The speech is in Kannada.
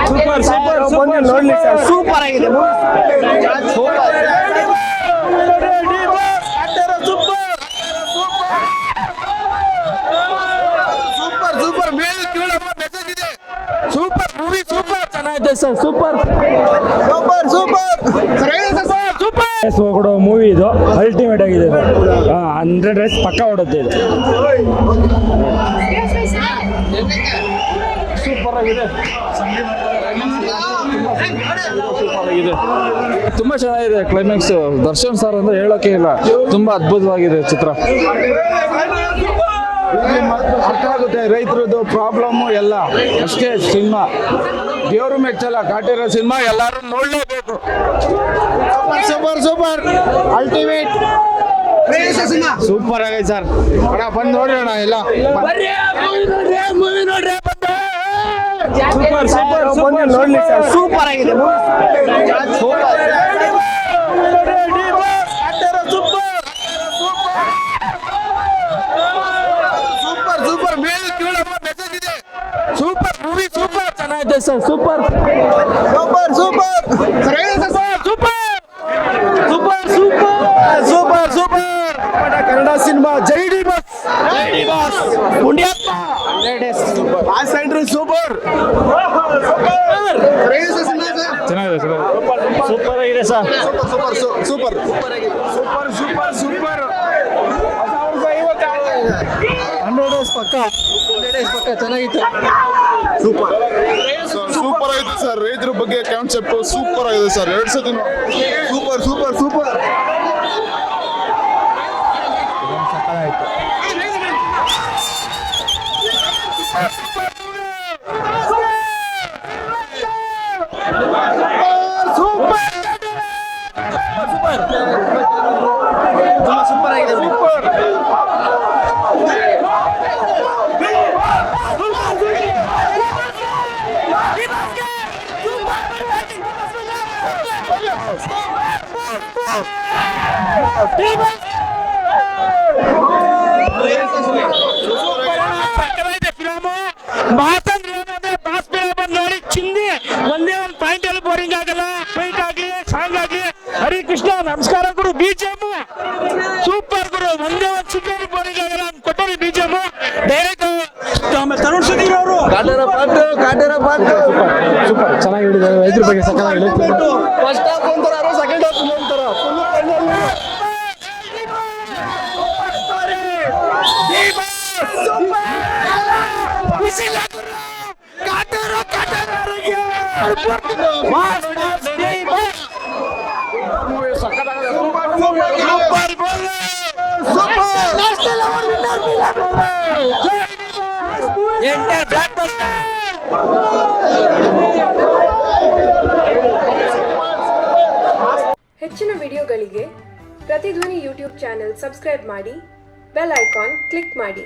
ಸೂಪರ್ ಬಂದು ನೋಡ್ಲಿ ಸರ್, ಸೂಪರ್ ಆಗಿದೆ. ಸೂಪರ್ ಮೇಲೆ ಮೆಸೇಜ್ ಇದೆ. ಸೂಪರ್ ಮೂವಿ, ಸೂಪರ್ ಚೆನ್ನಾಗಿದೆ sir. Super super super super ಕೊಡೋ ಮೂವಿ ಇದು. ಅಲ್ಟಿಮೇಟ್ ಆಗಿದೆ ಸರ್. 100 ರೇಸ್ ಪಕ್ಕ ಹೊಡುತ್ತೆ ಇದು. ಸೂಪರ್ ಆಗಿದೆ, ತುಂಬಾ ಚೆನ್ನಾಗಿದೆ. ಕ್ಲೈಮ್ಯಾಕ್ಸ್ ದರ್ಶನ್ ಸರ್ ಅಂದ್ರೆ ಹೇಳೋಕೆ ಇಲ್ಲ, ತುಂಬಾ ಅದ್ಭುತವಾಗಿದೆ ಚಿತ್ರ. ಅರ್ಥ ಆಗುತ್ತೆ ರೈತರದ್ದು ಪ್ರಾಬ್ಲಮ್ ಎಲ್ಲ. ಅಷ್ಟೇ ಸಿನಿಮಾ, ದೇವರು ಮೆಚ್ಚಲ್ಲ. ಕಾಟಿರೋ ಸಿನಿಮಾ ಎಲ್ಲರೂ ನೋಡ್ಲೇಬೇಕು. ಸೂಪರ್ ಸೂಪರ್ ಅಲ್ಟಿಮೇಟ್ ಸೂಪರ್ ಆಗೈತೆ ಸರ್. ಬಂದು ನೋಡೋಣ ಎಲ್ಲ. ಸೂಪರ್ ಸೂಪರ್ ಸೂಪರ್ ನೋಡ್ಲಿ ಸರ್, ಸೂಪರ್ ಆಗಿದೆ. ಸೂಪರ್ ಸೂಪರ್ ಮೇಲೆ ಮೆಸೇಜ್ ಇದೆ. ಸೂಪರ್ ಮೂವಿ, ಸೂಪರ್ ಚೆನ್ನಾಗಿದೆ sir. Super super super super super super super Kannada ಸಿನಿಮಾ. ಜೈ ಡಿ ಬಾಸ್, ಸೂಪರ್ ಚೆನ್ನಾಗಿದೆ ಸರ್. ಸೂಪರ್ ಆಗಿದೆ sir. Super super super super super 100 days ಪಕ್ಕ ಚೆನ್ನಾಗಿತ್ತು. ಸೂಪರ್ ಸೂಪರ್ ಆಗಿದೆ ಸರ್. ರೈತರ ಬಗ್ಗೆ ಕಾನ್ಸೆಪ್ಟ್ ಸೂಪರ್ ಆಗಿದೆ ಸರ್. 2 ಸತಿ ಸೂಪರ್ ಸೂಪರ್ ಸೂಪರ್ ಸೂಪರ್ ಆಗಿದೆ. ನೋಡಿ ಚಿಂದಿ ಒಂದೇ ಒಂದು ಪಾಯಿಂಟ್ ಅಲ್ಲಿ ಬೋರಿಂಗ್ ಆಗಲ್ಲ. ಫೈಟ್ ಆಗಲಿ, ಸಾಂಗ್ ಆಗಲಿ. ಹರಿ ಕೃಷ್ಣ ನಮಸ್ಕಾರ ಗುರು. ಬಿಜಿಎಂ ಸೂಪರ್ ಗುರು. ಒಂದೇ ಒಂದು ಚಿಕ್ಕ ಬೋರಿಂಗ್ ಆಗಲ್ಲ. ಕೊಟ್ಟರಿ ಬಿಜಿಎಂ ಡೈರೆಕ್ಟ್ ತರುಣ್ ಸುಧೀರ್ ಅವರು. ಕಾಟೇರ ಪಾಠ ಸೂಪರ್ ಚೆನ್ನಾಗಿ ಹೇಳಿದ್ದಾರೆ. ರೈತರ ಬಗ್ಗೆ ಸಕ್ಕತ್ತಾಗಿ ಫಸ್ಟ್ ಹಾಫ್ ಒಂಥರ, ಸೆಕೆಂಡ್ ಹಾಫ್ ಒಂಥರ ಹೆಚ್ಚಿನ ವಿಡಿಯೋಗಳಿಗೆ ಪ್ರತಿಧ್ವನಿ ಯೂಟ್ಯೂಬ್ ಚಾನೆಲ್ ಸಬ್ಸ್ಕ್ರೈಬ್ ಮಾಡಿ, ಬೆಲ್ ಐಕಾನ್ ಕ್ಲಿಕ್ ಮಾಡಿ.